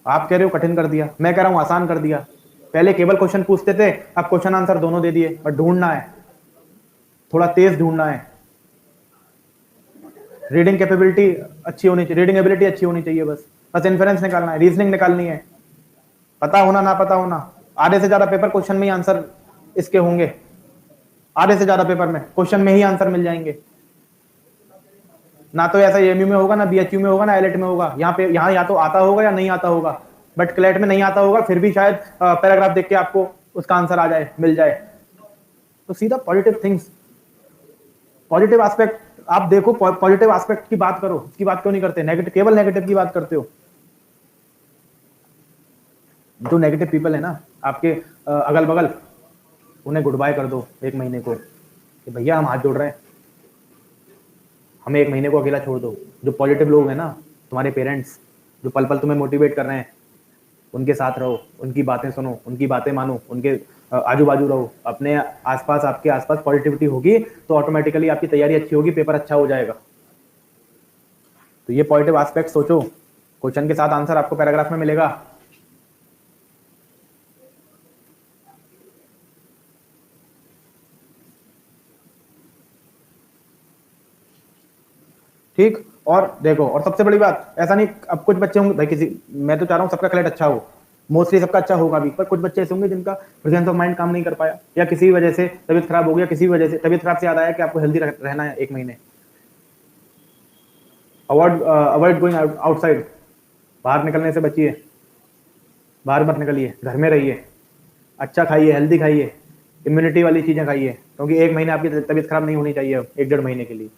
आप कह रहे हो कठिन कर दिया, मैं कह रहा हूं आसान कर दिया। पहले केवल क्वेश्चन पूछते थे, अब क्वेश्चन आंसर दोनों दे दिए। बट ढूंढना है, थोड़ा तेज ढूंढना है। रीडिंग कैपेबिलिटी अच्छी होनी चाहिए, रीडिंग एबिलिटी अच्छी होनी चाहिए। बस इन्फेरेंस निकालना है, रीजनिंग निकालनी है। पता होना ना पता होना, आधे से ज्यादा पेपर क्वेश्चन में ही आंसर इसके होंगे। आधे से ज्यादा पेपर में क्वेश्चन में ही आंसर मिल जाएंगे। ना तो ऐसा एमयू में होगा, ना बीएचयू में होगा, ना एलएट में होगा। यहाँ या तो आता होगा या नहीं आता होगा। बट क्लैट में नहीं आता होगा, फिर भी शायद पैराग्राफ देख के आपको उसका आंसर आ जाए, मिल जाए। तो सीधा पॉजिटिव थिंग्स, पॉजिटिव एस्पेक्ट आप देखो, पॉजिटिव एस्पेक्ट की बात करो। इसकी बात क्यों नहीं करते? नेगेटिव, केवल नेगेटिव की बात करते हो। जो नेगेटिव पीपल है ना आपके अगल बगल, उन्हें गुड बाय कर दो 1 महीने को, कि भैया हम हाथ जोड़ रहे हैं, हमें 1 महीने को अकेला छोड़ दो। जो पॉजिटिव लोग हैं ना, तुम्हारे पेरेंट्स, जो पल पल तुम्हें मोटिवेट कर रहे हैं, उनके साथ रहो, उनकी बातें सुनो, उनकी बातें मानो, उनके आजू बाजू रहो। अपने आसपास, आपके आसपास पॉजिटिविटी होगी तो ऑटोमेटिकली आपकी तैयारी अच्छी होगी, पेपर अच्छा हो जाएगा। तो ये पॉजिटिव एस्पेक्ट सोचो। क्वेश्चन के साथ आंसर आपको पैराग्राफ में मिलेगा। ठीक, और देखो, और सबसे बड़ी बात, ऐसा नहीं, अब कुछ बच्चे होंगे भाई, किसी, मैं तो चाह रहा हूँ सबका क्लैट अच्छा हो, मोस्टली सबका अच्छा होगा भी, पर कुछ बच्चे ऐसे होंगे जिनका प्रेजेंस ऑफ माइंड काम नहीं कर पाया, या किसी वजह से तबीयत खराब हो गया, किसी वजह से तबीयत खराब से याद आया कि आपको हेल्दी रहना है 1 महीने। Avoid going outside. बाहर निकलने से बचिए, बाहर मत निकलिए, घर में रहिए, अच्छा खाइए, हेल्दी खाइए, इम्यूनिटी वाली चीज़ें खाइए, क्योंकि 1 महीने आपकी तबीयत खराब नहीं होनी चाहिए, 1 डेढ़ महीने के लिए।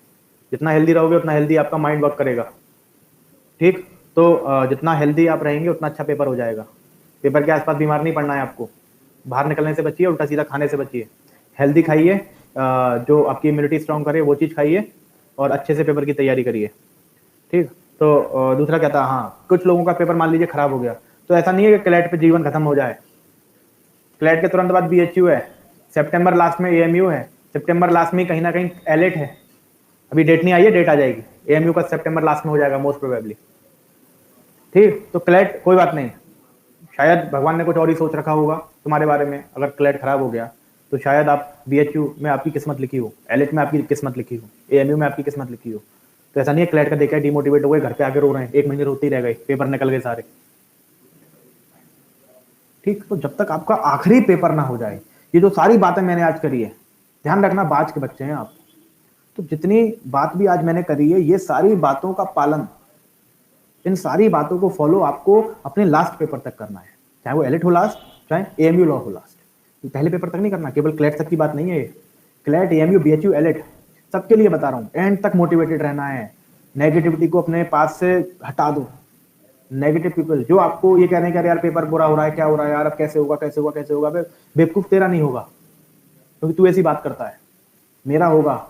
जितना हेल्दी रहोगे उतना हेल्दी आपका माइंड वर्क करेगा, ठीक। तो जितना हेल्दी आप रहेंगे उतना अच्छा पेपर हो जाएगा। पेपर के आसपास बीमार नहीं पड़ना है आपको, बाहर निकलने से बचिए, उल्टा सीधा खाने से बचिए, हेल्दी खाइए, जो आपकी इम्यूनिटी स्ट्रॉन्ग करे वो चीज़ खाइए, और अच्छे से पेपर की तैयारी करिए, ठीक। तो दूसरा क्या था, हाँ, कुछ लोगों का पेपर मान लीजिए खराब हो गया, तो ऐसा नहीं है कि क्लैट पे जीवन खत्म हो जाए। क्लैट के तुरंत बाद बीएचयू है, सितंबर लास्ट में एएमयू है, सितंबर लास्ट में कहीं ना कहीं एलेट है, अभी डेट नहीं आई है, डेट आ जाएगी, एएमयू का सितंबर लास्ट में हो जाएगा मोस्ट प्रोबेबली, ठीक। तो क्लैट कोई बात नहीं, शायद भगवान ने कुछ और ही सोच रखा होगा तुम्हारे बारे में। अगर क्लैट खराब हो गया तो शायद आप बीएचयू में आपकी किस्मत लिखी हो, एलेट में आपकी किस्मत लिखी हो, एएमयू में आपकी किस्मत लिखी हो। तो ऐसा नहीं है क्लैट का देखा है डिमोटिवेट हो गए, घर पे आके रो रहे हैं, 1 महीने रोते ही रह गए, पेपर निकल गए सारे, ठीक। तो जब तक आपका आखिरी पेपर ना हो जाए, ये जो सारी बातें मैंने आज करी है, ध्यान रखना, बाज के बच्चे हैं आप, तो जितनी बात भी आज मैंने करी है, ये सारी बातों का पालन, इन सारी बातों को फॉलो आपको अपने लास्ट पेपर तक करना है, चाहे वो एलिट हो लास्ट, चाहे एएमयू लॉ हो लास्ट, पहले पेपर तक नहीं करना। केवल क्लैट तक की बात नहीं है ये, क्लैट, एएमयू, बीएचयू, एलिट, सबके लिए बता रहा हूँ, एंड तक मोटिवेटेड रहना है। नेगेटिविटी को अपने पास से हटा दो। नेगेटिव पीपल जो आपको ये कह रहे हैं कि यार पेपर बुरा हो रहा है, क्या हो रहा है यार, अब कैसे होगा, कैसे होगा, कैसे होगा, बेवकूफ, तेरा नहीं होगा, क्योंकि तू ऐसी बात करता है, मेरा होगा।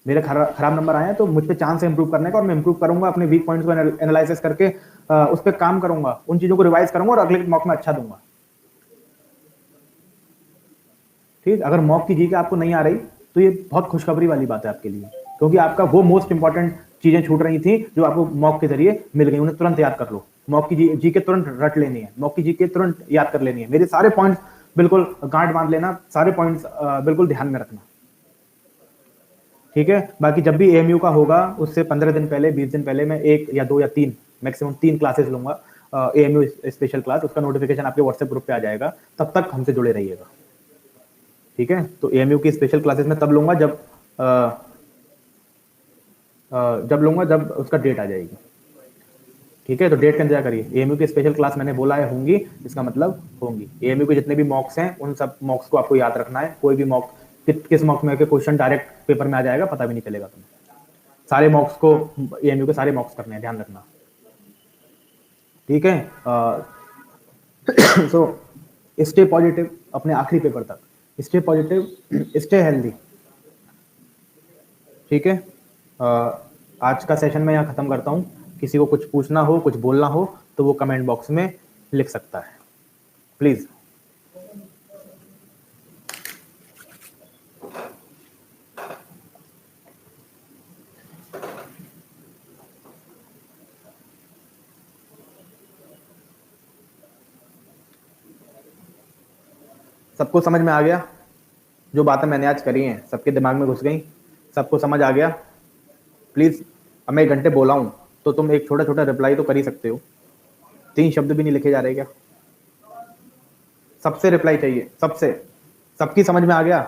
मेरे खराब नंबर आए हैं तो मुझ पे चांस है इंप्रूव करने का, और मैं इंप्रूव करूंगा, अपने वीक पॉइंट्स को एनालिसिस करके उस पर काम करूंगा, उन चीजों को रिवाइज करूंगा, और अगले मॉक में अच्छा दूंगा, ठीक। अगर मॉक की जी के आपको नहीं आ रही तो ये बहुत खुशखबरी वाली बात है आपके लिए, क्योंकि आपका वो मोस्ट इंपॉर्टेंट चीजें छूट रही थी जो आपको मॉक के जरिए मिल गई, उन्हें तुरंत याद कर लो। मॉक की जी के तुरंत रट लेनी है, मॉक की जी के तुरंत याद कर लेनी है, मेरे सारे पॉइंट्स बिल्कुल गांठ बांध लेना, सारे पॉइंट्स बिल्कुल ध्यान में रखना, ठीक है। बाकी जब भी एएमयू का होगा उससे 15 दिन पहले, 20 दिन पहले मैं 1 या 2 या 3 मैक्सिमम 3 क्लासेस लूंगा, एएमयू स्पेशल क्लास, उसका नोटिफिकेशन आपके व्हाट्सएप ग्रुप पे आ जाएगा, तब तक हमसे जुड़े रहिएगा, ठीक है। तो एएमयू की स्पेशल क्लासेस में तब लूंगा जब उसका डेट आ जाएगी, ठीक है। तो डेट का इंतजार करिए। एएमयू की स्पेशल क्लास मैंने बोला है होंगी, इसका मतलब होंगी। एएमयू के जितने भी मॉक्स हैं उन सब मॉक्स को आपको याद रखना है, कोई भी मॉक किस मॉक्स में क्वेश्चन डायरेक्ट पेपर में आ जाएगा पता भी नहीं चलेगा तुम्हें, सारे मॉक्स को, एएमयू के सारे मॉक्स करने हैं, ध्यान रखना, ठीक है। सो स्टे पॉजिटिव अपने आखिरी पेपर तक, स्टे पॉजिटिव, स्टे हेल्दी, ठीक है। आज का सेशन मैं यहाँ खत्म करता हूँ। किसी को कुछ पूछना हो, कुछ बोलना हो तो वो कमेंट बॉक्स में लिख सकता है, प्लीज। सबको समझ में आ गया? जो बातें मैंने आज करी हैं सबके दिमाग में घुस गई, सबको समझ आ गया? प्लीज, अब मैं 1 घंटे बोला हूं तो तुम एक छोटा छोटा रिप्लाई तो कर ही सकते हो। 3 शब्द भी नहीं लिखे जा रहे क्या? सबसे रिप्लाई चाहिए, सबसे। सबकी समझ में आ गया?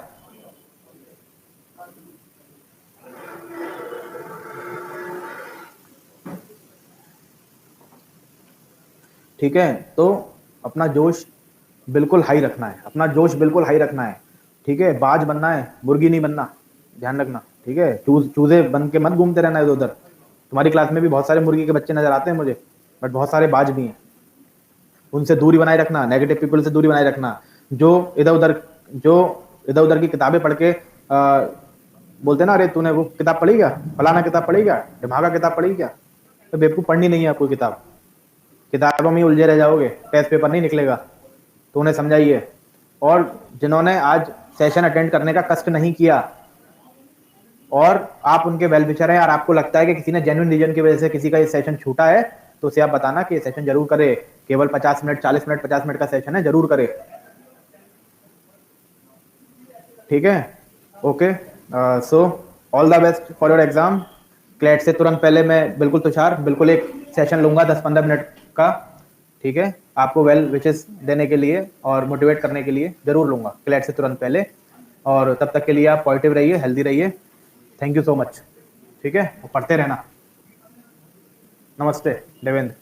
ठीक है, तो अपना जोश बिल्कुल हाई रखना है, अपना जोश बिल्कुल हाई रखना है, ठीक है। बाज बनना है, मुर्गी नहीं बनना, ध्यान रखना, ठीक है। चूजे बन के मत घूमते रहना इधर उधर। तुम्हारी क्लास में भी बहुत सारे मुर्गी के बच्चे नजर आते हैं मुझे, बट बहुत सारे बाज भी हैं, उनसे दूरी बनाए रखना, नेगेटिव पीपल से दूरी बनाए रखना। जो इधर उधर की किताबें पढ़ के बोलते ना, अरे तूने वो किताब पढ़ी क्या, फलाना किताब पढ़ी क्या, ढिमागा किताब पढ़ी क्या, तो बेवकूफ, पढ़नी नहीं है आपको किताब, किताबों में ही उलझे रह जाओगे, टेस्ट पेपर नहीं निकलेगा, तो उन्हें समझाइए। और जिन्होंने आज सेशन अटेंड करने का कष्ट नहीं किया और आप उनके वेल विशर हैं और आपको लगता है कि किसी ने जेन्युइन रीजन की वजह से किसी का ये सेशन छूटा है, तो उसे आप बताना कि ये सेशन जरूर करे, केवल 50 मिनट, 40 मिनट, 50 मिनट का सेशन है, जरूर करे, ठीक है। Okay, so all the best for your exam. CLAT से तुरंत पहले मैं बिल्कुल तुषार बिल्कुल एक सेशन लूंगा 10-15 मिनट का, ठीक है, आपको वेल विशेस देने के लिए और मोटिवेट करने के लिए जरूर लूंगा क्लैट से तुरंत पहले। और तब तक के लिए आप पॉजिटिव रहिए, हेल्दी रहिए। थैंक यू सो मच, ठीक है, पढ़ते रहना। नमस्ते देवेंद्र।